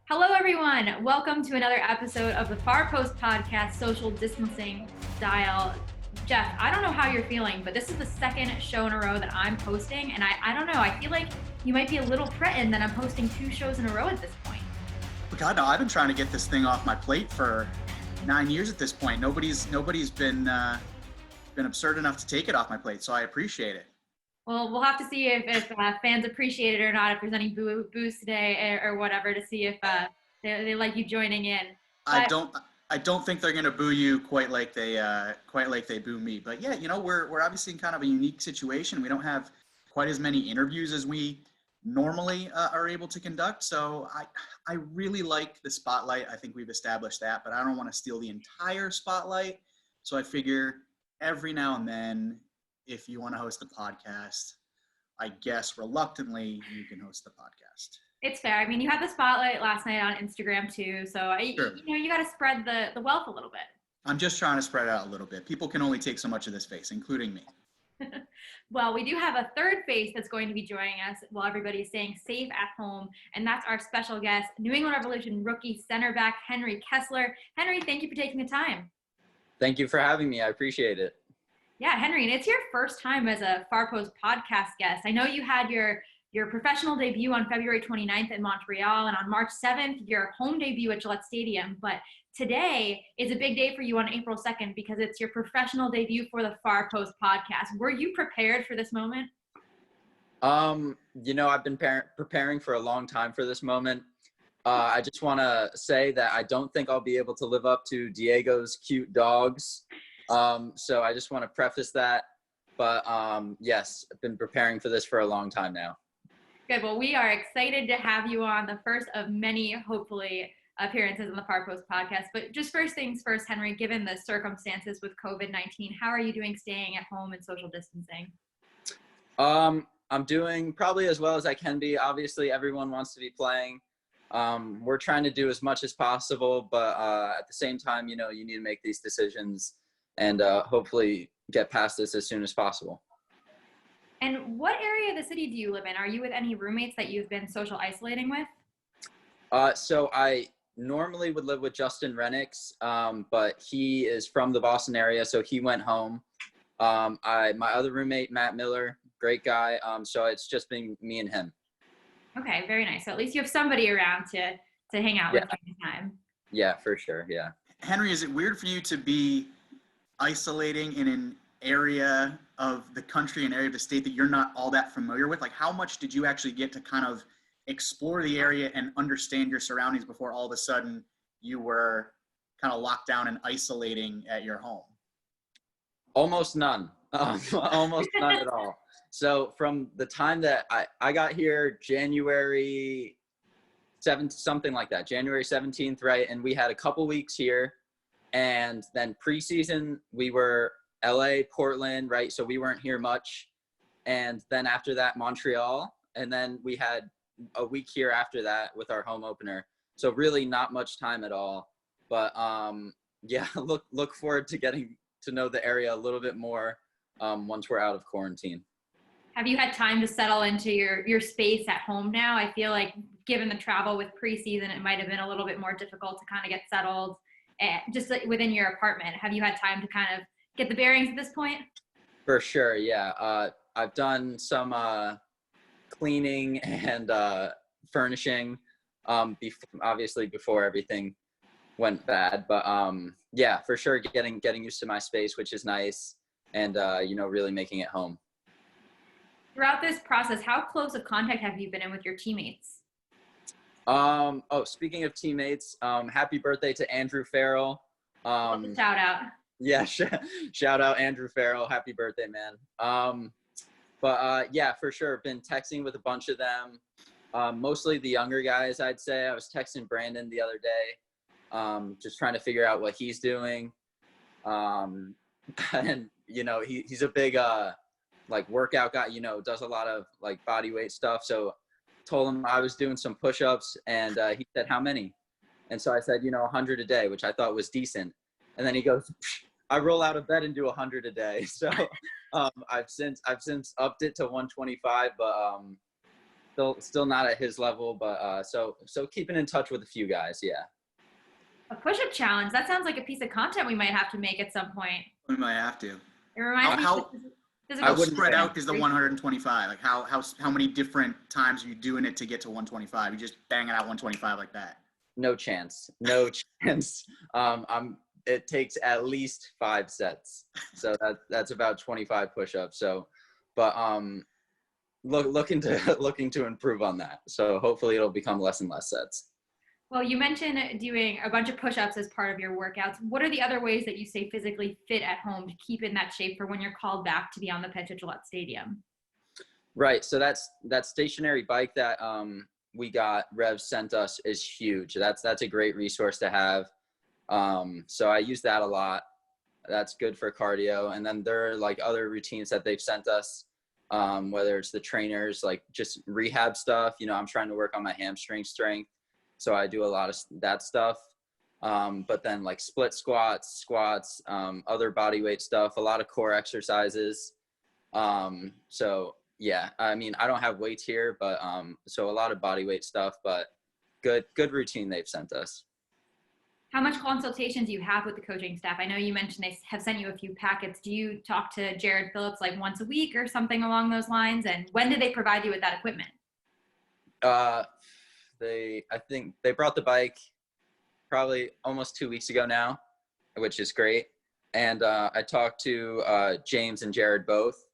Hello, everyone. Welcome to another episode of the Far Post Podcast, Social Distancing Style. Jeff, I don't know how you're feeling, but this is the second show in a row that I'm hosting, and I don't know. I feel like you might be a little threatened that I'm hosting two shows in a row at this point. God, no, I've been trying to get this thing off my plate for 9 years at this point. Nobody's been absurd enough to take it off my plate, so I appreciate it. Well, we'll have to see if fans appreciate it or not, if there's any boos today or whatever, to see if they like you joining in. But I don't think they're going to boo you quite like they boo me. But yeah, we're obviously in kind of a unique situation. We don't have quite as many interviews as we normally are able to conduct. So I really like the spotlight. I think we've established that, but I don't want to steal the entire spotlight. So I figure every now and then, if you want to host the podcast, I guess reluctantly you can host the podcast. It's fair. I mean, you had the spotlight last night on Instagram too, so Sure. you got to spread the wealth a little bit. I'm just trying to spread out a little bit. People can only take so much of this face, including me. Well, we do have a third face that's going to be joining us while everybody's staying safe at home, and that's our special guest, New England Revolution rookie center back Henry Kessler. Henry, thank you for taking the time. Thank you for having me. I appreciate it. Yeah, Henry, and it's your first time as a Far Post podcast guest. I know you had your professional debut on February 29th in Montreal, and on March 7th, your home debut at Gillette Stadium. But today is a big day for you on April 2nd because it's your professional debut for the Far Post podcast. Were you prepared for this moment? I've been preparing for a long time for this moment. I just want to say that I don't think I'll be able to live up to Diego's cute dogs. So I just want to preface that, but yes, I've been preparing for this for a long time now. Good. Well, we are excited to have you on, the first of many, hopefully, appearances on the Far Post podcast. But just first things first, Henry, given the circumstances with COVID-19, how are you doing staying at home and social distancing? I'm doing probably as well as I can be. Obviously, everyone wants to be playing. We're trying to do as much as possible, but at the same time, you need to make these decisions and hopefully get past this as soon as possible. And what area of the city do you live in? Are you with any roommates that you've been social isolating with? So I normally would live with Justin Renix, but he is from the Boston area, so he went home. My other roommate, Matt Miller, great guy. So it's just been me and him. Okay, very nice. So at least you have somebody around to hang out with during the time. Yeah, for sure. Yeah. Henry, is it weird for you to be isolating in an area of the country, an area of the state that you're not all that familiar with? Like, how much did you actually get to kind of explore the area and understand your surroundings before all of a sudden you were kind of locked down and isolating at your home? Almost none. Almost none at all. So from the time that I got here, January 7th, something like that, January 17th, right? And we had a couple weeks here. And then preseason, we were LA, Portland, right? So we weren't here much. And then after that, Montreal. And then we had a week here after that with our home opener. So really not much time at all. But yeah, look forward to getting to know the area a little bit more once we're out of quarantine. Have you had time to settle into your space at home now? I feel like given the travel with preseason, it might have been a little bit more difficult to kind of get settled just within your apartment. Have you had time to kind of get the bearings at this point? For sure, yeah. I've done some cleaning and furnishing, obviously before everything went bad. But yeah, for sure, getting used to my space, which is nice, and really making it home. Throughout this process, how close of contact have you been in with your teammates? Speaking of teammates, happy birthday to Andrew Farrell. Shout out. Yeah, shout out Andrew Farrell. Happy birthday, man. Yeah, for sure. Been texting with a bunch of them. Mostly the younger guys, I'd say. I was texting Brandon the other day, just trying to figure out what he's doing. And he's a big workout guy, does a lot of body weight stuff. So told him I was doing some push-ups, and he said, how many? And so I said, 100 a day, which I thought was decent. And then he goes, I roll out of bed and do 100 a day. So I've since upped it to 125, but Still not at his level, but so keeping in touch with a few guys. Yeah. A push-up challenge. That sounds like a piece of content we might have to make at some point. We might have to. It reminds me How of physical. I How wouldn't spread say. out is the 125? Like how many different times are you doing it to get to 125? You just banging out 125 like that? No chance. No chance. It takes at least 5 sets. So that's about 25 push-ups. So, but looking to improve on that. So hopefully it'll become less and less sets. Well, you mentioned doing a bunch of push-ups as part of your workouts. What are the other ways that you stay physically fit at home to keep in that shape for when you're called back to be on the pitch at Gillette Stadium? Right. So that stationary bike that we got Rev sent us is huge. That's a great resource to have. So I use that a lot. That's good for cardio. And then there are like other routines that they've sent us, whether it's the trainers, like just rehab stuff. You know, I'm trying to work on my hamstring strength. So I do a lot of that stuff. But then like split squats, other body weight stuff, a lot of core exercises. So yeah, I mean, I don't have weights here, but so a lot of body weight stuff, but good routine they've sent us. How much consultations do you have with the coaching staff? I know you mentioned they have sent you a few packets. Do you talk to Jared Phillips like once a week or something along those lines? And when did they provide you with that equipment? I think they brought the bike probably almost 2 weeks ago now, which is great. And I talked to James and Jared both.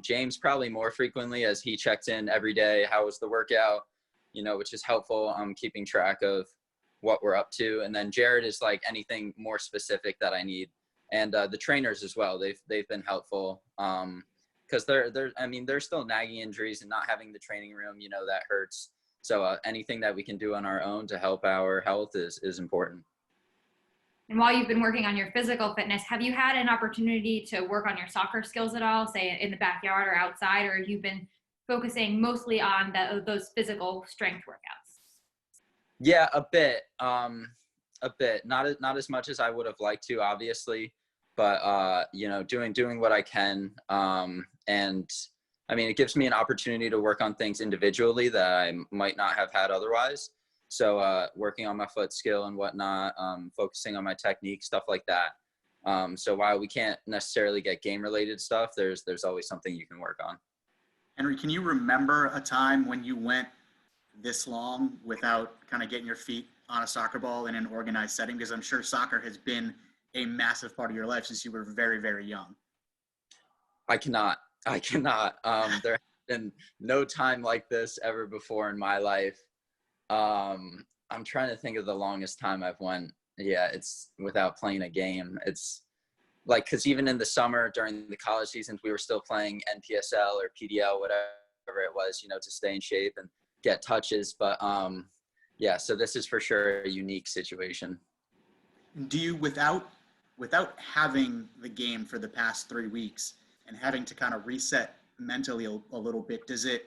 James probably more frequently as he checks in every day. How was the workout? You know, which is helpful. keeping track of what we're up to. And then Jared is like anything more specific that I need. And the trainers as well. They've been helpful. Because there's still nagging injuries and not having the training room, you know, that hurts. So anything that we can do on our own to help our health is important. And while you've been working on your physical fitness, have you had an opportunity to work on your soccer skills at all, say in the backyard or outside, or have you been focusing mostly on those physical strength workouts? Yeah, a bit. Not as much as I would have liked to, obviously, but you know, doing what I can. And I mean, it gives me an opportunity to work on things individually that I might not have had otherwise. So working on my foot skill and whatnot, focusing on my technique, stuff like that. So while we can't necessarily get game-related stuff, there's always something you can work on. Henry, can you remember a time when you went this long without kind of getting your feet on a soccer ball in an organized setting? Because I'm sure soccer has been a massive part of your life since you were very, very young. I cannot. There has been no time like this ever before in my life. I'm trying to think of the longest time I've went. Yeah, it's without playing a game. It's like, because even in the summer during the college seasons, we were still playing NPSL or PDL, whatever it was, you know, to stay in shape and get touches. But yeah, so this is for sure a unique situation. Do you, without having the game for the past 3 weeks and having to kind of reset mentally a little bit, does it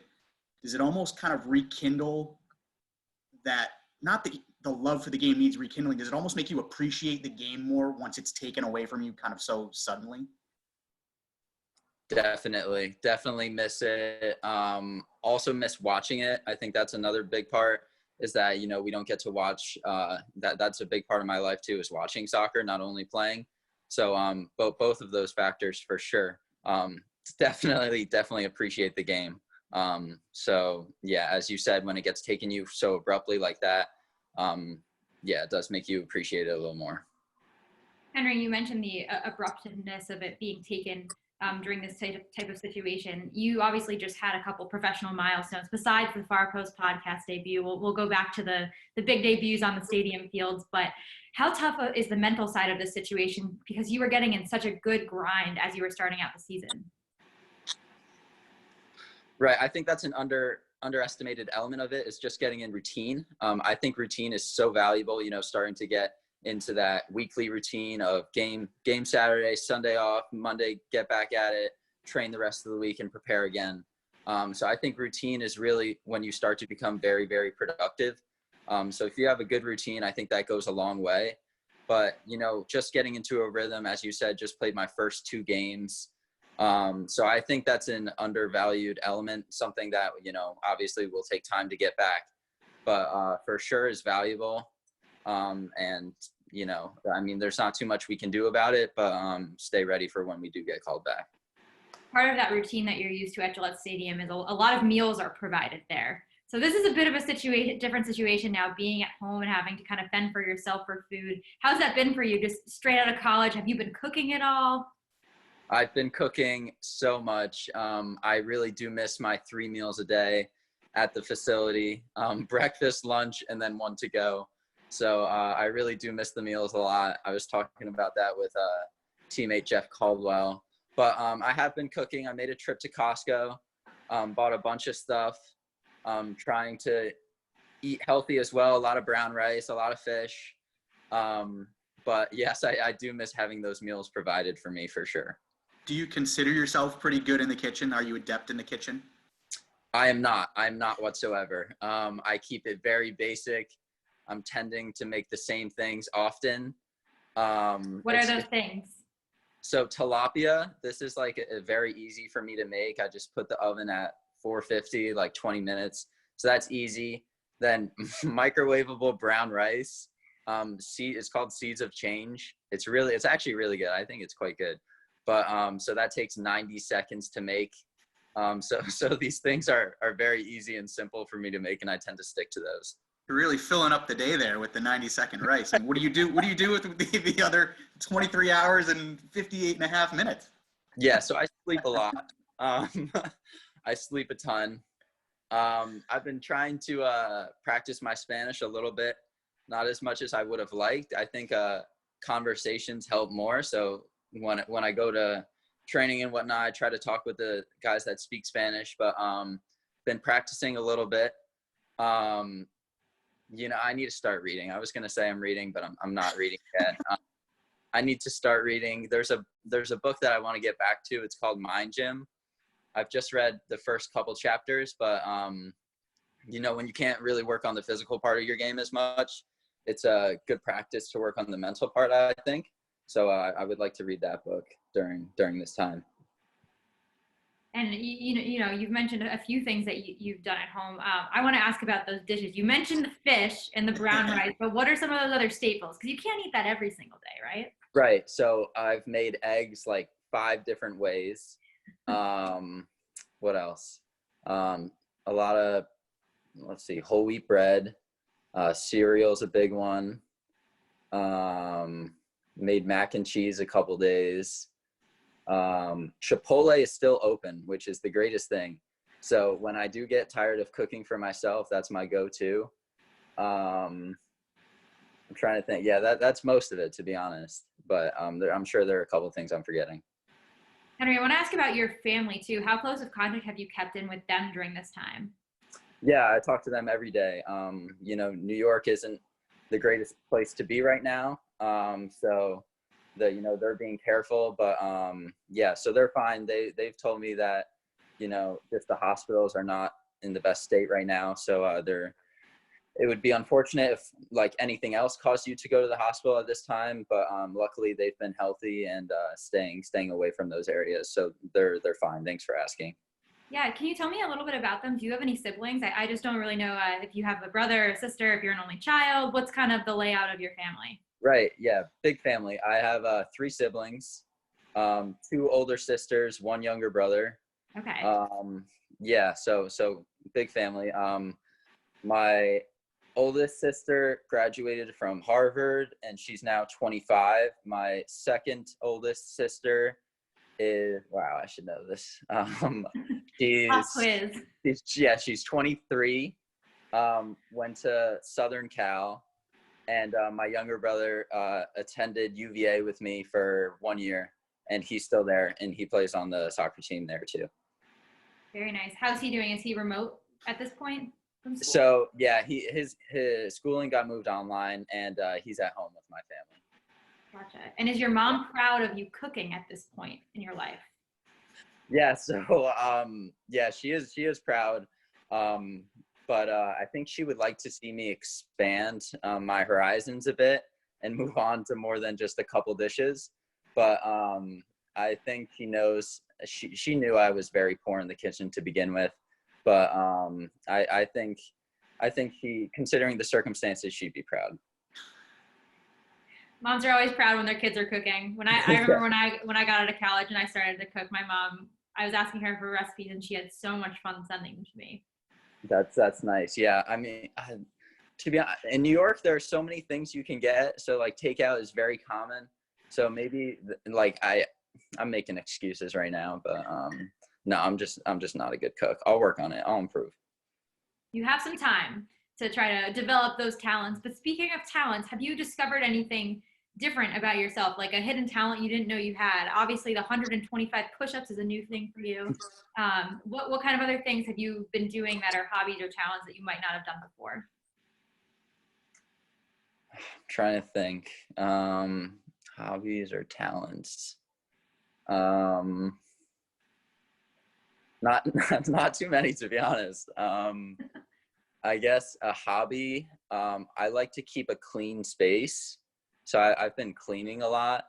almost kind of rekindle that, not the love for the game needs rekindling, does it almost make you appreciate the game more once it's taken away from you kind of so suddenly? Definitely miss it. Also miss watching it. I think that's another big part, is that, you know, we don't get to watch that's a big part of my life too, is watching soccer, not only playing. So both of those factors for sure. Definitely appreciate the game. So yeah, as you said, when it gets taken you so abruptly like that, yeah, it does make you appreciate it a little more. Henry, you mentioned the abruptness of it being taken during this type of situation. You obviously just had a couple professional milestones besides the Far Post podcast debut. We'll go back to the big debuts on the stadium fields, but how tough is the mental side of this situation, because you were getting in such a good grind as you were starting out the season? Right. I think that's an underestimated element of it, is just getting in routine. I think routine is so valuable, you know, starting to get into that weekly routine of game Saturday, Sunday off, Monday, get back at it, train the rest of the week and prepare again. So I think routine is really when you start to become very, very productive. So if you have a good routine, I think that goes a long way. But, you know, just getting into a rhythm, as you said, just played my first 2 games. So I think that's an undervalued element, something that, obviously will take time to get back, but for sure is valuable. And, there's not too much we can do about it, but stay ready for when we do get called back. Part of that routine that you're used to at Gillette Stadium is a lot of meals are provided there. So this is a bit of a different situation now, being at home and having to kind of fend for yourself for food. How's that been for you? Just straight out of college, have you been cooking at all? I've been cooking so much. I really do miss my 3 meals a day at the facility, breakfast, lunch, and then one to go. So I really do miss the meals a lot. I was talking about that with teammate Jeff Caldwell. But I have been cooking. I made a trip to Costco, bought a bunch of stuff, trying to eat healthy as well. A lot of brown rice, a lot of fish. But yes, I do miss having those meals provided for me for sure. Do you consider yourself pretty good in the kitchen? Are you adept in the kitchen? I am not. I'm not whatsoever. I keep it very basic. I'm tending to make the same things often. What are those things? So tilapia, this is like a very easy for me to make. I just put the oven at 450, like 20 minutes. So that's easy. Then microwavable brown rice. It's called Seeds of Change. It's actually really good. I think it's quite good. But so that takes 90 seconds to make. So these things are very easy and simple for me to make, and I tend to stick to those. You're really filling up the day there with the 90-second rice. And what do you do? What do you do with the other 23 hours and 58 and a half minutes? Yeah, so I sleep a lot. I sleep a ton. I've been trying to practice my Spanish a little bit, not as much as I would have liked. I think conversations help more. So when I go to training and whatnot, I try to talk with the guys that speak Spanish, but been practicing a little bit. I need to start reading. I was going to say I'm reading, but I'm not reading yet. I need to start reading. There's a book that I want to get back to. It's called Mind Gym. I've just read the first couple chapters, but when you can't really work on the physical part of your game as much, it's a good practice to work on the mental part, I think. So I would like to read that book during this time. And you've mentioned a few things that you've done at home. I want to ask about those dishes. You mentioned the fish and the brown rice, but what are some of those other staples? Because you can't eat that every single day, right? Right. So I've made eggs like 5 different ways. What else? A lot of, whole wheat bread. Cereal's a big one. Made mac and cheese a couple days. Chipotle is still open, which is the greatest thing. So when I do get tired of cooking for myself, that's my go-to. I'm trying to think. Yeah, that's most of it, to be honest. But I'm sure there are a couple of things I'm forgetting. Henry, I want to ask about your family too. How close of contact have you kept in with them during this time? Yeah, I talk to them every day. New York isn't the greatest place to be right now. So they're being careful, but so they're fine. They've told me that, just the hospitals are not in the best state right now. So it would be unfortunate if like anything else caused you to go to the hospital at this time, but luckily they've been healthy and staying away from those areas. So they're fine. Thanks for asking. Yeah, can you tell me a little bit about them? Do you have any siblings? I just don't really know if you have a brother or sister, if you're an only child. What's kind of the layout of your family? Right. Yeah. Big family. I have 3 siblings, 2 older sisters, 1 younger brother. Okay. So big family. My oldest sister graduated from Harvard and she's now 25. My second oldest sister is, wow, I should know this. She's 23. Went to Southern Cal. And my younger brother attended UVA with me for 1 year, and he's still there, and he plays on the soccer team there too. Very nice. How's he doing? Is he remote at this point from school? So yeah, his schooling got moved online, and he's at home with my family. Gotcha. And is your mom proud of you cooking at this point in your life? Yeah. So she is proud. But I think she would like to see me expand my horizons a bit and move on to more than just a couple dishes. But I think she knows she knew I was very poor in the kitchen to begin with, but I think she, considering the circumstances, she'd be proud. Moms are always proud when their kids are cooking. I remember when I got out of college and I started to cook, my mom, I was asking her for recipes and she had so much fun sending them to me. That's nice. Yeah, I mean, to be honest, in New York, there are so many things you can get. So like takeout is very common. So maybe like I'm making excuses right now, but no, I'm just not a good cook. I'll work on it. I'll improve. You have some time to try to develop those talents. But speaking of talents, have you discovered anything different about yourself, like a hidden talent you didn't know you had? Obviously, the 125 push-ups is a new thing for you. What kind of other things have you been doing that are hobbies or talents that you might not have done before? I'm trying to think. Hobbies or talents. Not too many, to be honest. I guess a hobby. I like to keep a clean space. So I've been cleaning a lot.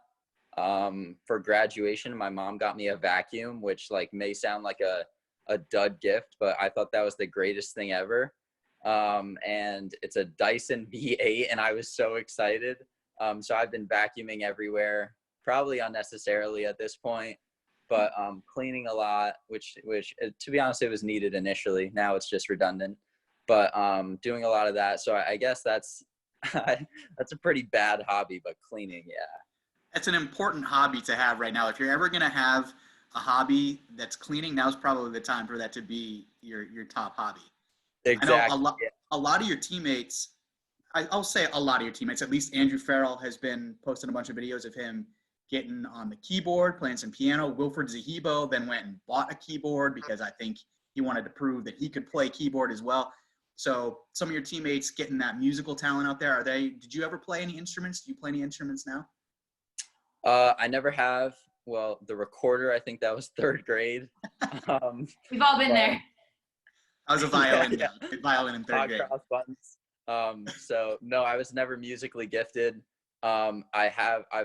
For graduation, my mom got me a vacuum, which like may sound like a dud gift, but I thought that was the greatest thing ever. And it's a Dyson V8 and I was so excited. So I've been vacuuming everywhere, probably unnecessarily at this point, but cleaning a lot, which to be honest, it was needed initially. Now it's just redundant, but doing a lot of that. So I guess that's that's a pretty bad hobby, but cleaning, yeah. That's an important hobby to have right now. If you're ever going to have a hobby that's cleaning, now's probably the time for that to be your top hobby. Exactly. I know a lot of your teammates, I'll say a lot of your teammates, at least Andrew Farrell has been posting a bunch of videos of him getting on the keyboard, playing some piano. Wilfred Zahibo then went and bought a keyboard because I think he wanted to prove that he could play keyboard as well. So some of your teammates getting that musical talent out there, did you ever play any instruments? Do you play any instruments now? I never have. Well, the recorder, I think that was 3rd grade. We've all been there. I was a violin, violin in 3rd grade. Cross buttons. So no, I was never musically gifted. I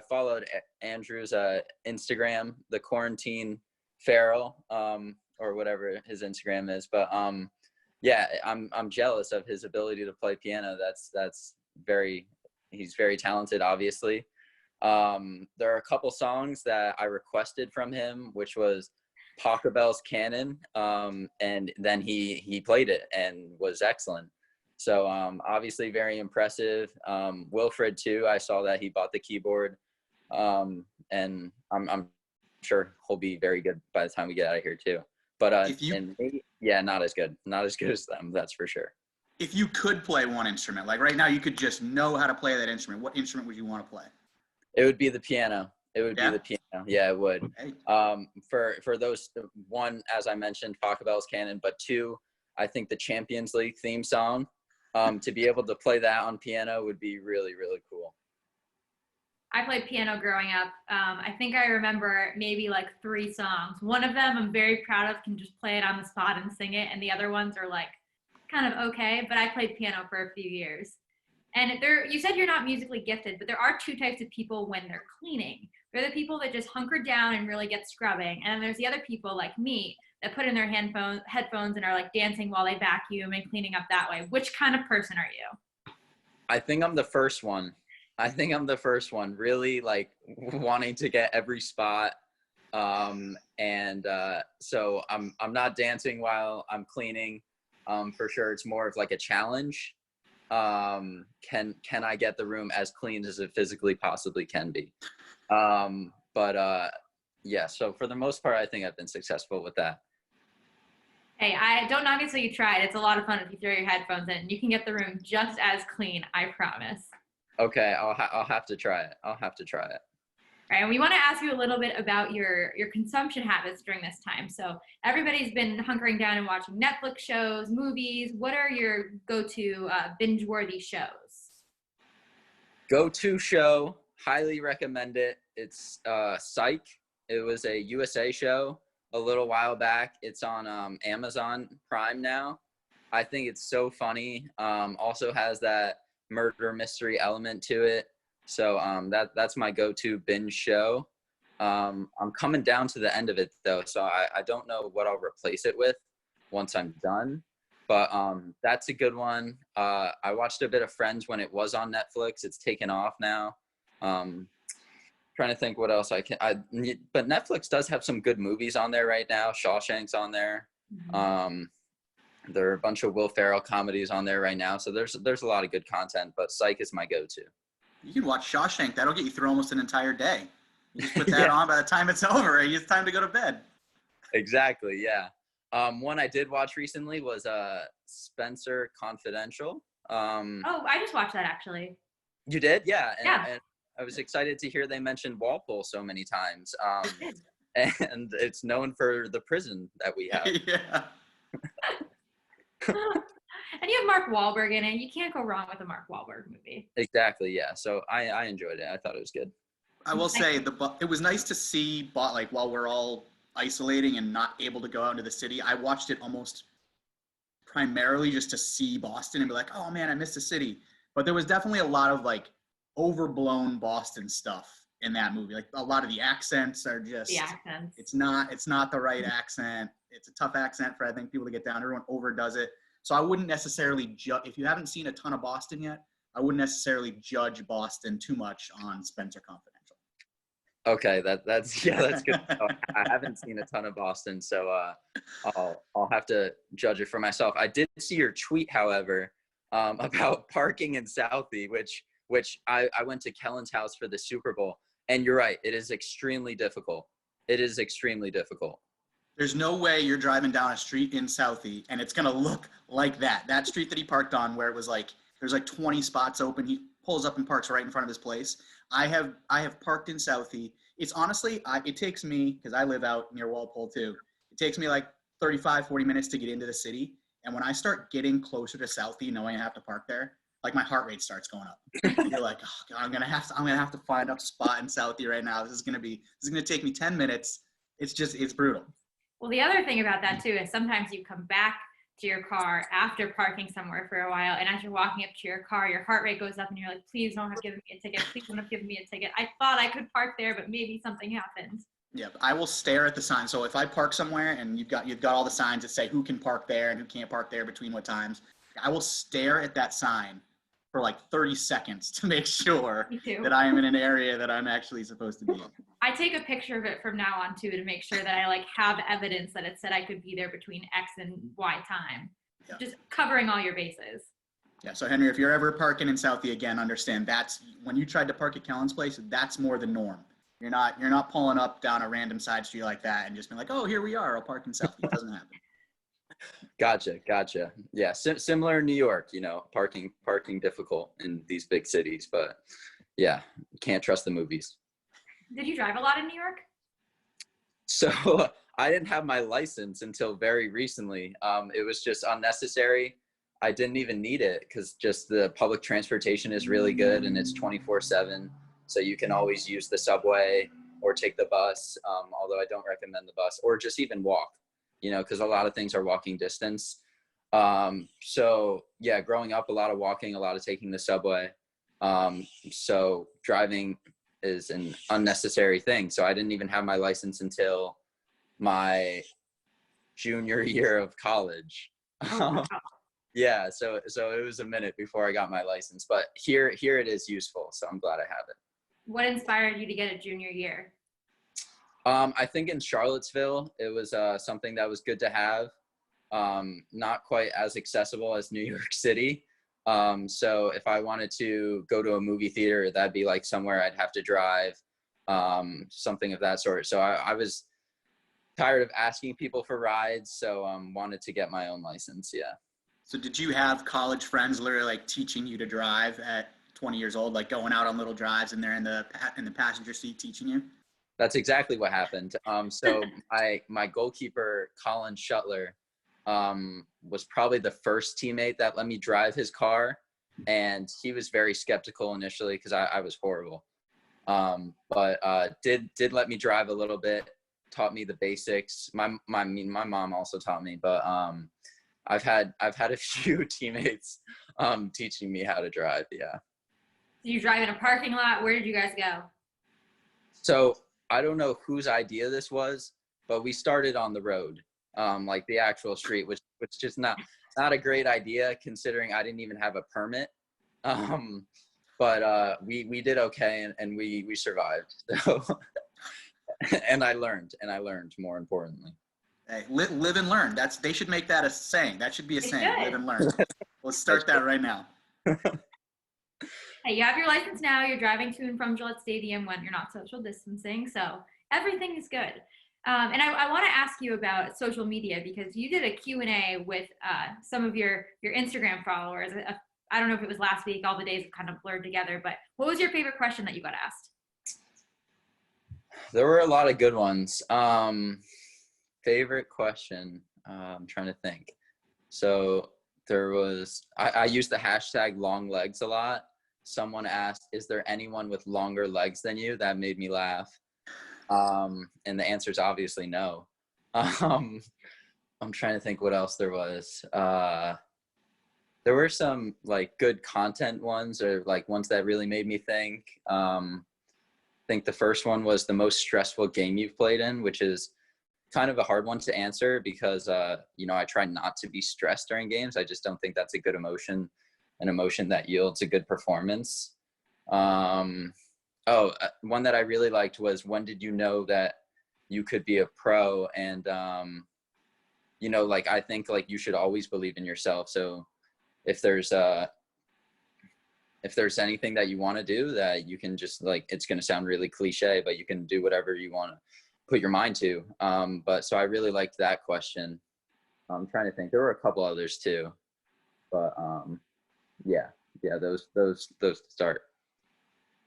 followed Andrew's Instagram, the Quarantine Farrell, or whatever his Instagram is. But yeah, I'm jealous of his ability to play piano. He's very talented, obviously. There are a couple songs that I requested from him, which was Pachelbel's Canon, and then he played it and was excellent. So obviously very impressive. Wilfred too, I saw that he bought the keyboard, and I'm sure he'll be very good by the time we get out of here too. But not as good as them, that's for sure. If you could play one instrument, like right now you could just know how to play that instrument, what instrument would you want to play? It would be the piano. It would be the piano. Yeah, it would. Okay. For those, one, as I mentioned, Pachelbel's Canon, but 2, I think the Champions League theme song, to be able to play that on piano would be really, really cool. I played piano growing up. I think I remember maybe like 3 songs. One of them I'm very proud of, can just play it on the spot and sing it, and the other ones are like kind of okay, but I played piano for a few years. And you said you're not musically gifted, but there are 2 types of people when they're cleaning. They're the people that just hunker down and really get scrubbing. And then there's the other people like me that put in their headphones and are like dancing while they vacuum and cleaning up that way. Which kind of person are you? I think I'm the first one. Really like wanting to get every spot. So I'm not dancing while I'm cleaning. For sure. It's more of like a challenge. Can I get the room as clean as it physically possibly can be? Yeah, so for the most part, I think I've been successful with that. Hey, I don't knock it till you try it. It's a lot of fun if you throw your headphones in. You can get the room just as clean, I promise. Okay, I'll have to try it. All right, and we want to ask you a little bit about your consumption habits during this time. So everybody's been hunkering down and watching Netflix shows, movies. What are your go-to binge-worthy shows? Go-to show, highly recommend it. It's Psych. It was a USA show a little while back. It's on Amazon Prime now. I think it's so funny. Also has that murder mystery element to it. So that's my go-to binge show. I'm coming down to the end of it though, so I don't know what I'll replace it with once I'm done. But that's a good one. I watched a bit of Friends when it was on Netflix. It's taken off now. Trying to think what else but Netflix does have some good movies on there right now. Shawshank's on there. Mhm. There are a bunch of Will Ferrell comedies on there right now. So there's a lot of good content, but Psych is my go-to. You can watch Shawshank. That'll get you through almost an entire day. You just put that Yeah. on. By the time it's over, it's time to go to bed. Exactly, yeah. One I did watch recently was Spencer Confidential. Oh, I just watched that actually. You did? Yeah. Yeah. And I was excited to hear they mentioned Walpole so many times. I did. And it's known for the prison that we have. Yeah. And you have Mark Wahlberg in it. You can't go wrong with a Mark Wahlberg movie. Exactly, yeah. So I enjoyed it. I thought it was good. I will say it was nice to see, like while we're all isolating and not able to go out into the city, I watched it almost primarily just to see Boston and be like, oh man, I missed the city. But there was definitely a lot of like overblown Boston stuff in that movie. Like a lot of the accents are just The accents. It's not the right accent. It's a tough accent for I think people to get down. Everyone overdoes it. So I wouldn't necessarily judge if you haven't seen a ton of Boston yet. I wouldn't necessarily judge Boston too much on Spencer Confidential. Okay, that's good. I haven't seen a ton of Boston, so I'll have to judge it for myself. I did see your tweet, however, about parking in Southie, which I went to Kellen's house for the Super Bowl, and you're right, it is extremely difficult. It is extremely difficult. There's no way you're driving down a street in Southie and it's gonna look like that. That street that he parked on, where it was like there's like 20 spots open. He pulls up and parks right in front of his place. I have parked in Southie. It's honestly, it takes me, because I live out near Walpole too, it takes me like 35, 40 minutes to get into the city. And when I start getting closer to Southie, knowing I have to park there, like my heart rate starts going up. You're like, oh God, I'm gonna have to find a spot in Southie right now. This is gonna take me 10 minutes. It's brutal. Well, the other thing about that too is sometimes you come back to your car after parking somewhere for a while, and as you're walking up to your car, your heart rate goes up and you're like, please don't have given me a ticket. Please don't have given me a ticket. I thought I could park there, but maybe something happened. Yeah, I will stare at the sign. So if I park somewhere and you've got all the signs that say who can park there and who can't park there between what times, I will stare at that sign for like 30 seconds to make sure that I am in an area that I'm actually supposed to be in. I take a picture of it from now on too to make sure that I like have evidence that it said I could be there between X and Y time. Yeah. Just covering all your bases. Yeah, so Henry, if you're ever parking in Southie again, understand that's when you tried to park at Kellen's place, that's more the norm. You're not pulling up down a random side street like that and just being like, oh, here we are, I'll park in Southie. It doesn't happen. Gotcha. Yeah, similar in New York, parking difficult in these big cities, but yeah, can't trust the movies. Did you drive a lot in New York? So I didn't have my license until very recently. It was just unnecessary. I didn't even need it because just the public transportation is really good and it's 24/7. So you can always use the subway or take the bus, although I don't recommend the bus, or just even walk, because a lot of things are walking distance. So yeah, growing up, a lot of walking, a lot of taking the subway. So driving is an unnecessary thing. So I didn't even have my license until my junior year of college. Oh, wow. Yeah, so it was a minute before I got my license, but here it is useful, so I'm glad I have it. What inspired you to get it junior year? I think in Charlottesville, it was something that was good to have. Not quite as accessible as New York City. So if I wanted to go to a movie theater, that'd be like somewhere I'd have to drive, something of that sort. So I was tired of asking people for rides, so wanted to get my own license, yeah. So did you have college friends literally like teaching you to drive at 20 years old, like going out on little drives and they're in the passenger seat teaching you? That's exactly what happened. So my goalkeeper, Colin Shuttler, was probably the first teammate that let me drive his car. And he was very skeptical initially because I was horrible. But did let me drive a little bit, taught me the basics. My mom also taught me, but I've had a few teammates teaching me how to drive, yeah. Did you drive in a parking lot? Where did you guys go? So I don't know whose idea this was, but we started on the road, like the actual street, which just not a great idea considering I didn't even have a permit. But we did okay, and we survived. So, and I learned more importantly. Hey, live and learn. They should make that a saying. That should be a They saying. should. Live and learn. Let's start that right now. Hey, you have your license now. You're driving to and from Gillette Stadium when you're not social distancing, so everything is good. And I want to ask you about social media because you did a Q&A with some of your Instagram followers. I don't know if it was last week. All the days kind of blurred together. But what was your favorite question that you got asked? There were a lot of good ones. Favorite question. I'm trying to think. So there was. I used the hashtag long legs a lot. Someone asked, "Is there anyone with longer legs than you?" That made me laugh. And the answer is obviously no. I'm trying to think what else there was. There were some like good content ones or like ones that really made me think. I think the first one was the most stressful game you've played in, which is kind of a hard one to answer because, I try not to be stressed during games. I just don't think that's a good emotion, an emotion that yields a good performance. One that I really liked was, when did you know that you could be a pro? And, I think like you should always believe in yourself. So if there's anything that you want to do that you can just like, it's going to sound really cliche, but you can do whatever you want to put your mind to. So I really liked that question. I'm trying to think. There were a couple others too, but those to start.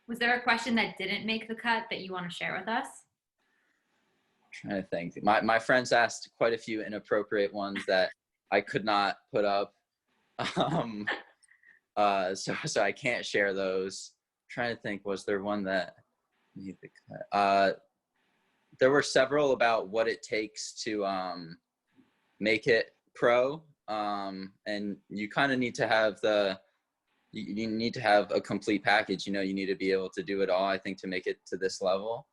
Was there a question that didn't make the cut that you want to share with us? I'm trying to think. My friends asked quite a few inappropriate ones that I could not put up. So I can't share those. I'm trying to think, was there one that made the cut? There were several about what it takes to make it pro, and you kind of need to have you need to have a complete package. You need to be able to do it all, I think, to make it to this level.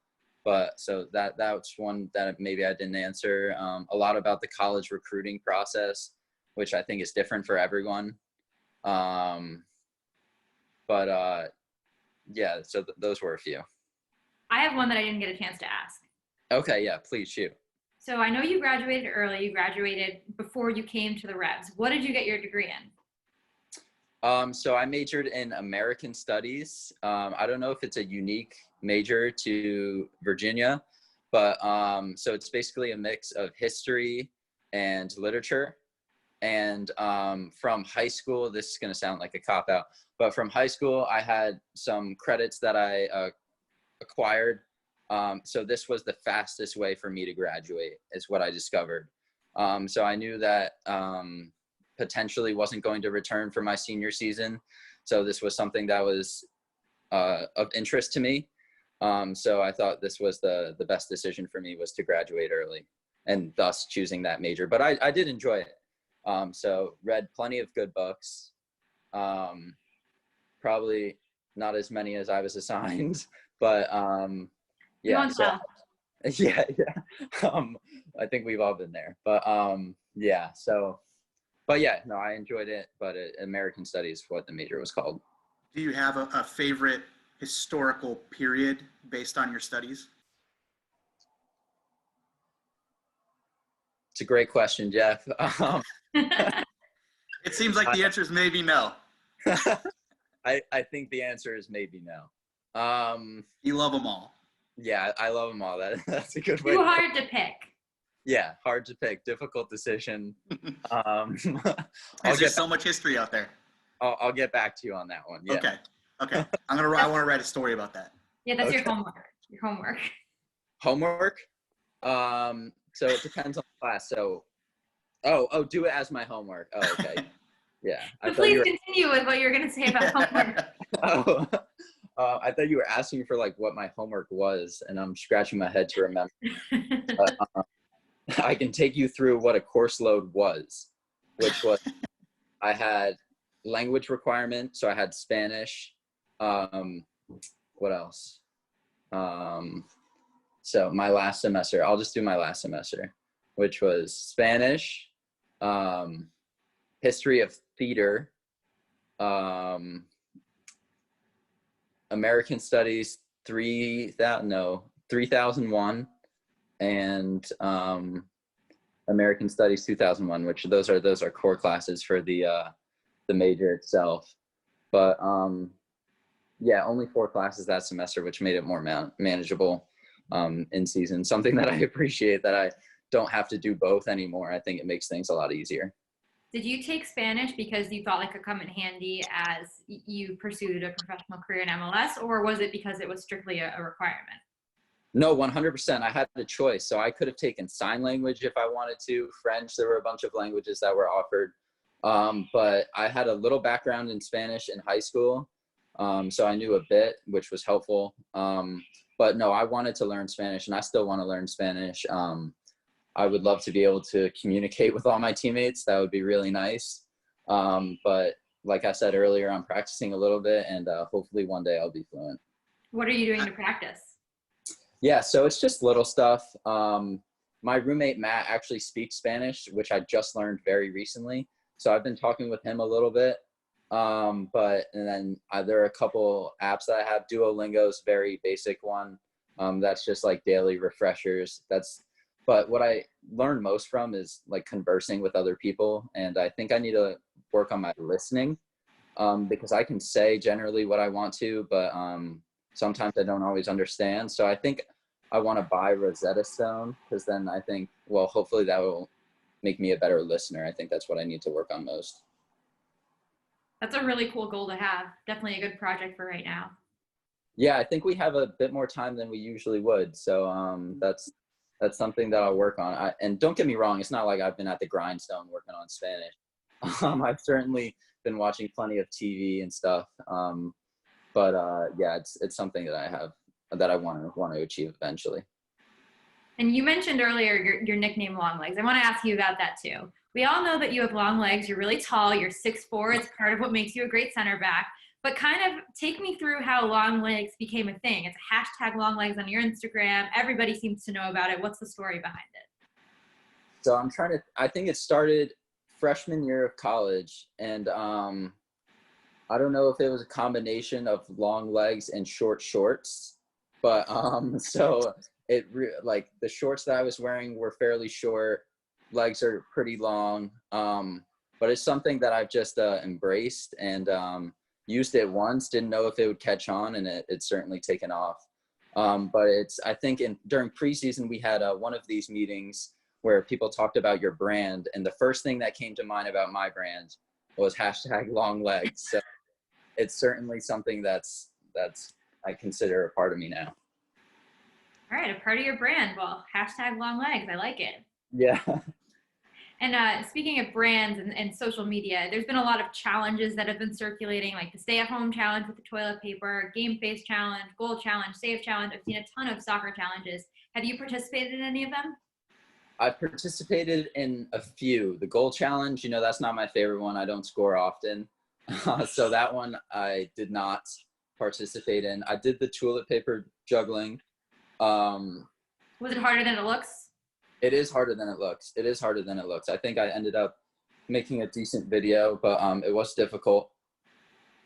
But so that's one that maybe I didn't answer. A lot about the college recruiting process, which I think is different for everyone. So those were a few. I have one that I didn't get a chance to ask. Okay, yeah, please shoot. So I know you graduated early. You graduated before you came to the Revs. What did you get your degree in? So I majored in American Studies. I don't know if it's a unique major to Virginia, but so it's basically a mix of history and literature. And from high school, this is going to sound like a cop-out, but from high school, I had some credits that I acquired. So this was the fastest way for me to graduate, is what I discovered. So I knew that potentially wasn't going to return for my senior season. So this was something that was of interest to me. So I thought this was the best decision for me, was to graduate early, and thus choosing that major. But I did enjoy it. So read plenty of good books. Probably not as many as I was assigned, but yeah. So, yeah. I think we've all been there, but I enjoyed it, but American Studies is what the major was called. Do you have a favorite historical period based on your studies? It's a great question, Jeff. It seems like the answer is maybe no. I think the answer is maybe no. You love them all. Yeah, I love them all. That's a good way. Too hard to pick. Yeah, hard to pick. Difficult decision. There's just so much history out there. I'll get back to you on that one. Yeah. Okay. I want to write a story about that. Yeah, that's your homework. Homework? So it depends on the class. So, do it as my homework. Oh, okay. Yeah. So please continue with what you're going to say about homework. I thought you were asking for like what my homework was, and I'm scratching my head to remember. But, I can take you through what a course load was, which was I had language requirement, so I had Spanish. What else? So my last semester, I'll just do my last semester, which was Spanish, history of theater, American Studies 3001, and American Studies 2001, which those are core classes for the major itself. But yeah, only 4 classes that semester, which made it more manageable in season. Something that I appreciate, that I don't have to do both anymore. I think it makes things a lot easier. Did you take Spanish because you thought it could come in handy as you pursued a professional career in MLS, or was it because it was strictly a requirement? No, 100%. I had the choice. So I could have taken sign language if I wanted to, French. There were a bunch of languages that were offered. But I had a little background in Spanish in high school. So I knew a bit, which was helpful. But no, I wanted to learn Spanish, and I still want to learn Spanish. I would love to be able to communicate with all my teammates. That would be really nice. But like I said earlier, I'm practicing a little bit, and hopefully one day I'll be fluent. What are you doing to practice? Yeah, so it's just little stuff. My roommate, Matt, actually speaks Spanish, which I just learned very recently. So I've been talking with him a little bit. And then there are a couple apps that I have. Duolingo's very basic one. That's just like daily refreshers. But what I learned most from is like conversing with other people. And I think I need to work on my listening, because I can say generally what I want to, but sometimes I don't always understand. So I think I want to buy Rosetta Stone, because then I think, well, hopefully that will make me a better listener. I think that's what I need to work on most. That's a really cool goal to have. Definitely a good project for right now. Yeah, I think we have a bit more time than we usually would. So that's something that I'll work on. And don't get me wrong, it's not like I've been at the grindstone working on Spanish. I've certainly been watching plenty of TV and stuff. But yeah, it's something that I want to achieve eventually. And you mentioned earlier your nickname Long Legs. I want to ask you about that too. We all know that you have long legs. You're really tall. You're 6'4". It's part of what makes you a great center back. But kind of take me through how long legs became a thing. It's a hashtag long legs on your Instagram. Everybody seems to know about it. What's the story behind it? So I think it started freshman year of college. And I don't know if it was a combination of long legs and short shorts, but so like the shorts that I was wearing were fairly short, legs are pretty long, but it's something that I've just embraced and used it once, didn't know if it would catch on, and it's certainly taken off. But I think during preseason we had one of these meetings where people talked about your brand, and the first thing that came to mind about my brand was hashtag long legs. So it's certainly something that's I consider a part of me now. All right, a part of your brand. Well, hashtag long legs. I like it. Yeah. And speaking of brands and social media, there's been a lot of challenges that have been circulating, like the stay-at-home challenge with the toilet paper, game face challenge, goal challenge, save challenge. I've seen a ton of soccer challenges. Have you participated in any of them? I've participated in a few. The goal challenge, that's not my favorite one. I don't score often. So that one I did not participate in. I did the toilet paper juggling. Was it harder than it looks? It is harder than it looks. I think I ended up making a decent video, but it was difficult.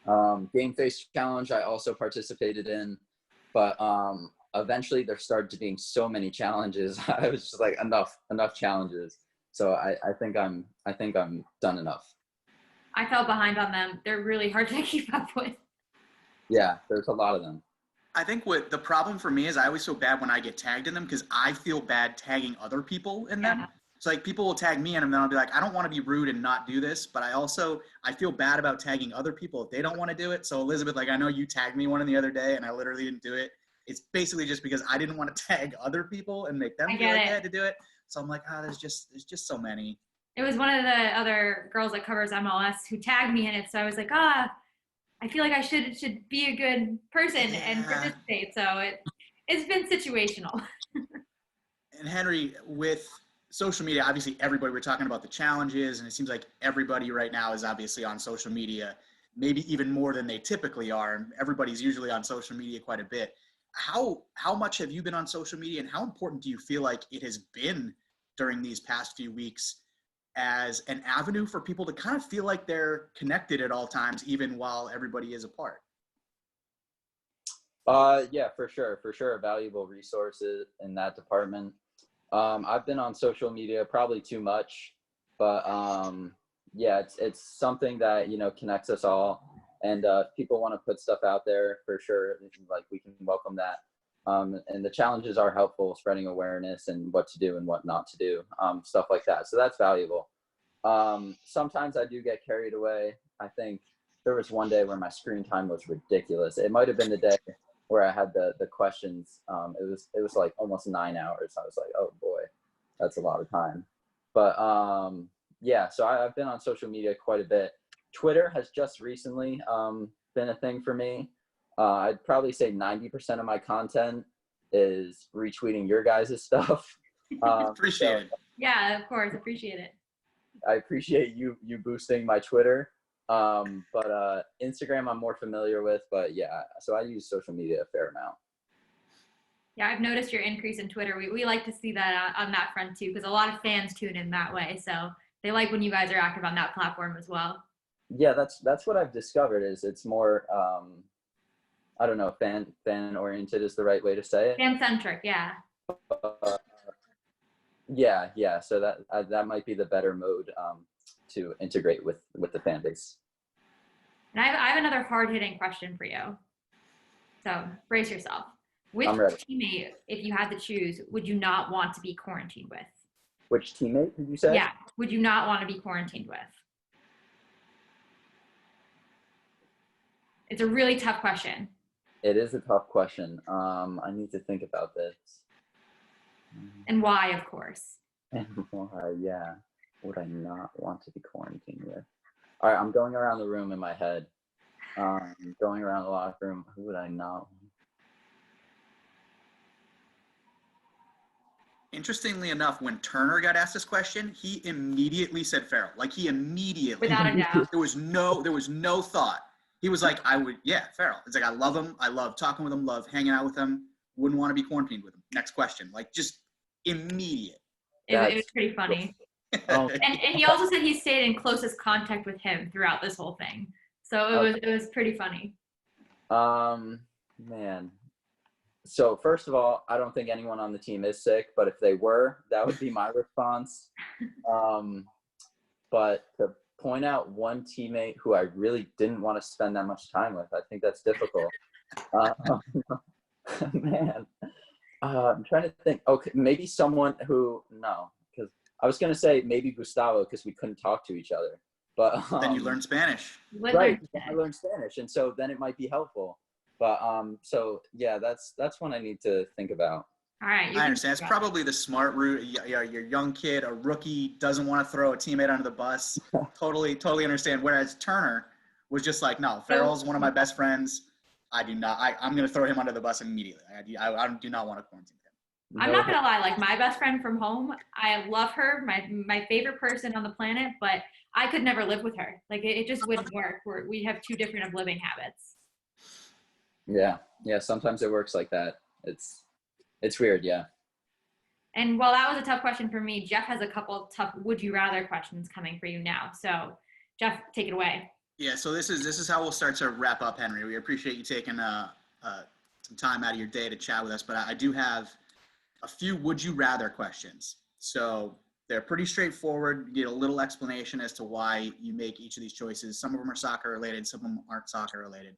Game face challenge I also participated in, but eventually there started being so many challenges. I was just like, enough challenges. So I think I'm done enough. I fell behind on them. They're really hard to keep up with. Yeah, there's a lot of them. I think what the problem for me is I always feel bad when I get tagged in them, because I feel bad tagging other people in them. Yeah. So like people will tag me in them, and then I'll be like, I don't want to be rude and not do this, but I feel bad about tagging other people if they don't want to do it. So Elizabeth, like I know you tagged me one the other day and I literally didn't do it. It's basically just because I didn't want to tag other people and make them feel like they had to do it. So I'm like, there's just so many. It was one of the other girls that covers MLS who tagged me in it. So I was like, I feel like I should be a good person and participate. So it's been situational. And Henry, with social media, obviously we're talking about the challenges, and it seems like everybody right now is obviously on social media, maybe even more than they typically are. And everybody's usually on social media quite a bit. how much have you been on social media, and how important do you feel like it has been during these past few weeks as an avenue for people to kind of feel like they're connected at all times, even while everybody is apart? Yeah, for sure. A valuable resources in that department. I've been on social media probably too much, but yeah, it's something that, you know, connects us all. And if people want to put stuff out there, for sure, like, we can welcome that. And the challenges are helpful, spreading awareness and what to do and what not to do, stuff like that. So that's valuable. Sometimes I do get carried away. I think there was one day where my screen time was ridiculous. It might have been the day where I had the questions. It was like almost 9 hours. I was like, oh boy, that's a lot of time. But yeah, so I've been on social media quite a bit. Twitter has just recently been a thing for me. I'd probably say 90% of my content is retweeting your guys' stuff. Appreciate it. Yeah, of course. Appreciate it. I appreciate you boosting my Twitter. But Instagram I'm more familiar with, but yeah, so I use social media a fair amount. Yeah, I've noticed your increase in Twitter. We like to see that on that front too, because a lot of fans tune in that way. So they like when you guys are active on that platform as well. Yeah, that's what I've discovered, is it's more I don't know, fan oriented is the right way to say it. Fan centric, yeah. Yeah. So that might be the better mode to integrate with the fan base. And I have another hard hitting question for you. So brace yourself. Which I'm ready. teammate, if you had to choose, would you not want to be quarantined with? Which teammate did you say? Yeah, would you not want to be quarantined with? It's a really tough question. It is a tough question. I need to think about this. And why, of course. And why, yeah. Would I not want to be quarantined with? All right, I'm going around the room in my head. Going around the locker room. Who would I not want? Interestingly enough, when Turner got asked this question, he immediately said Farrell. Like, he immediately. Without a doubt. There was no thought. He was like, Farrell. It's like, I love him. I love talking with him. Love hanging out with him. Wouldn't want to be quarantined with him. Next question. Like, just immediate. It was pretty funny. Oh. And he also said he stayed in closest contact with him throughout this whole thing. So it was pretty funny. Man. So first of all, I don't think anyone on the team is sick, but if they were, that would be my response. But to point out one teammate who I really didn't want to spend that much time with, I think that's difficult. Man, I'm trying to think. Okay, maybe someone who, no, because I was going to say maybe Gustavo, because we couldn't talk to each other. But then you learn Spanish. Right, I learned Spanish, and so then it might be helpful. But so yeah, that's one I need to think about. All right. I understand. It's probably the smart route. You're a young kid, a rookie, doesn't want to throw a teammate under the bus. Totally understand. Whereas Turner was just like, no, Farrell's one of my best friends. I'm going to throw him under the bus immediately. I do not want to quarantine him. I'm not going to lie. Like, my best friend from home, I love her, my favorite person on the planet, but I could never live with her. Like, it just wouldn't work. We have two different living habits. Yeah. Sometimes it works like that. It's weird, yeah. And while that was a tough question for me, Jeff has a couple tough would you rather questions coming for you now. So, Jeff, take it away. Yeah. So this is how we'll start to wrap up, Henry. We appreciate you taking some time out of your day to chat with us, but I do have a few would you rather questions. So they're pretty straightforward. You get a little explanation as to why you make each of these choices. Some of them are soccer related, some of them aren't soccer related.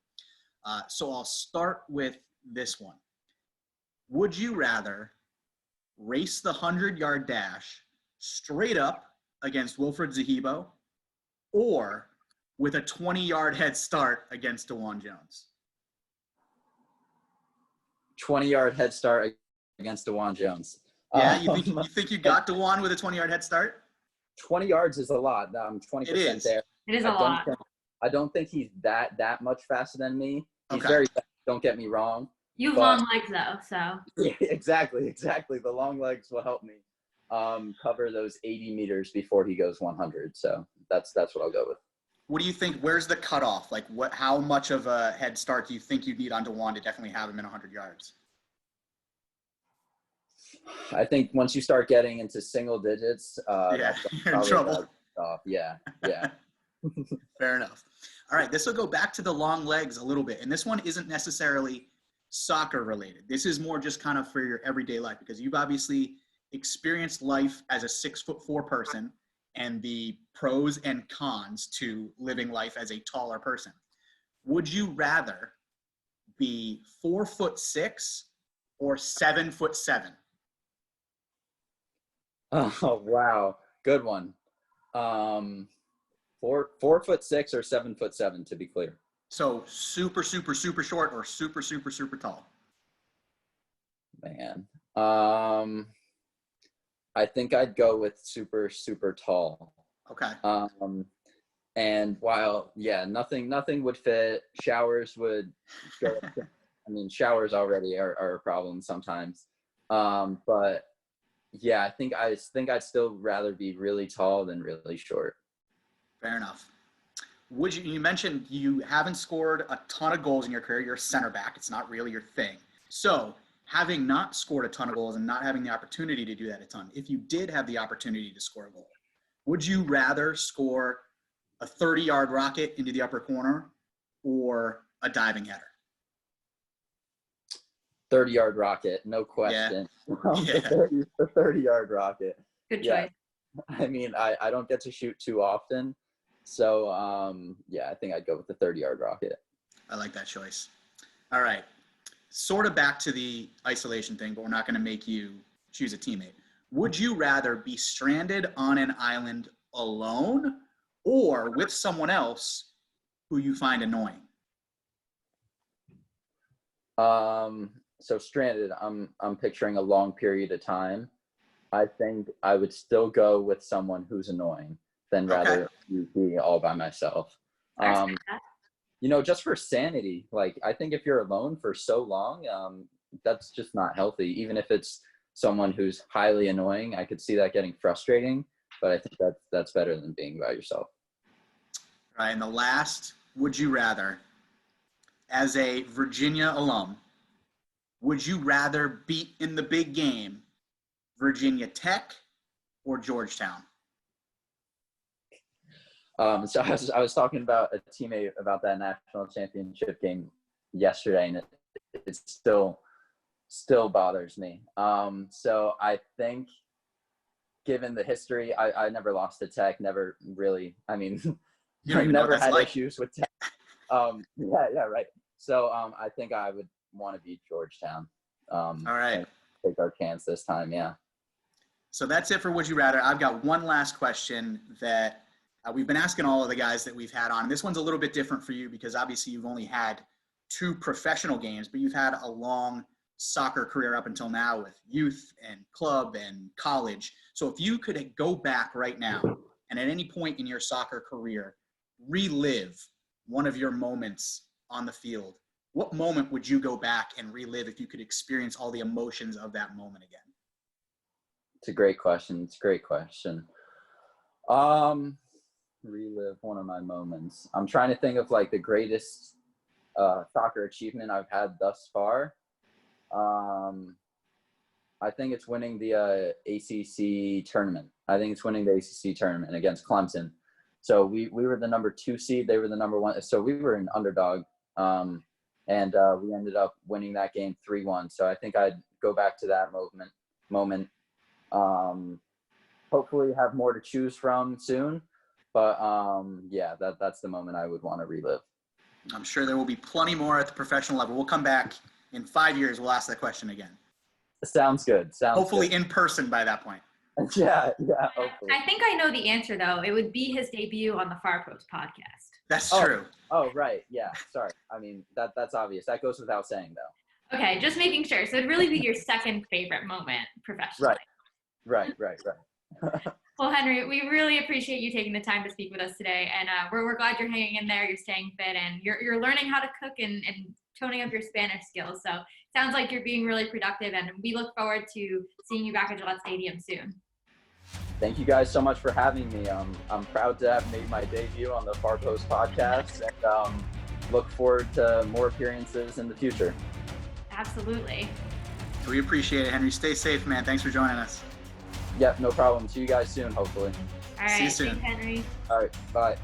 So I'll start with this one. Would you rather race the 100-yard dash straight up against Wilfred Zahibo, or with a 20-yard head start against DeJuan Jones? 20-yard head start against DeJuan Jones. Yeah, you think you got DeJuan with a 20-yard head start? 20 yards is a lot. I'm 20% there. It is a lot. I don't think he's that much faster than me. He's Okay. very fast, don't get me wrong. You have long legs, though, so. Yeah, exactly. The long legs will help me cover those 80 meters before he goes 100. So that's what I'll go with. What do you think? Where's the cutoff? Like, how much of a head start do you think you need on DeJuan to definitely have him in 100 yards? I think once you start getting into single digits, Yeah, that's you're in probably trouble. about to stop. Yeah. Fair enough. All right, this will go back to the long legs a little bit. And this one isn't necessarily soccer related. This is more just kind of for your everyday life, because you've obviously experienced life as a 6'4" person and the pros and cons to living life as a taller person. Would you rather be 4'6" or 7'7"? Oh, wow. Good one. 4'6" or 7'7", to be clear. So super, super, super short or super, super, super tall? Man. I think I'd go with super, super tall. Okay. And while, nothing would fit. Showers would go. I mean, showers already are a problem sometimes. But yeah, I think I'd still rather be really tall than really short. Fair enough. You mentioned you haven't scored a ton of goals in your career. You're a center back. It's not really your thing. So having not scored a ton of goals and not having the opportunity to do that a ton, if you did have the opportunity to score a goal, would you rather score a 30-yard rocket into the upper corner or a diving header? 30-yard rocket, no question. Yeah. The 30-yard rocket. Good choice. Yeah. I mean, I don't get to shoot too often. So, I think I'd go with the 30-yard rocket. I like that choice. All right. Sort of back to the isolation thing, but we're not going to make you choose a teammate. Would you rather be stranded on an island alone or with someone else who you find annoying? So stranded, I'm picturing a long period of time. I think I would still go with someone who's annoying than rather be all by myself. Just for sanity, like I think if you're alone for so long, that's just not healthy. Even if it's someone who's highly annoying, I could see that getting frustrating, but I think that's better than being by yourself. All right, and the last, would you rather, as a Virginia alum, would you rather beat in the big game Virginia Tech or Georgetown? So I was talking about a teammate about that national championship game yesterday, and it still bothers me. So I think, given the history, I never lost to Tech, never really. I mean, You don't even know what never that's had like. issues with Tech. Right. So I think I would want to beat Georgetown. All right. Take our chance this time. Yeah. So that's it for Would You Rather. I've got one last question that we've been asking all of the guys that we've had on. This one's a little bit different for you because obviously you've only had 2 professional games, but you've had a long soccer career up until now with youth and club and college. So if you could go back right now and at any point in your soccer career, relive one of your moments on the field, what moment would you go back and relive if you could experience all the emotions of that moment again? It's a great question. Relive one of my moments. I'm trying to think of like the greatest soccer achievement I've had thus far. I think it's winning the ACC tournament. Against Clemson. So we were the number 2 seed. They were the number 1. So we were an underdog. And we ended up winning that game 3-1. So I think I'd go back to that moment. Hopefully have more to choose from soon. But that's the moment I would want to relive. I'm sure there will be plenty more at the professional level. We'll come back in 5 years. We'll ask that question again. Sounds good. Hopefully in person by that point. Yeah. Hopefully. I think I know the answer, though. It would be his debut on the Far Post podcast. That's true. Oh, right. Yeah. Sorry. I mean, that's obvious. That goes without saying, though. Okay, just making sure. So it'd really be your second favorite moment professionally. Right. Well, Henry, we really appreciate you taking the time to speak with us today, and we're glad you're hanging in there. You're staying fit, and you're learning how to cook and toning up your Spanish skills. So sounds like you're being really productive, and we look forward to seeing you back at Gillette Stadium soon. Thank you guys so much for having me. I'm proud to have made my debut on the Far Post podcast, and look forward to more appearances in the future. Absolutely. We appreciate it, Henry. Stay safe, man. Thanks for joining us. Yep, no problem. See you guys soon, hopefully. All right. See you soon. Thanks, Henry. All right, bye.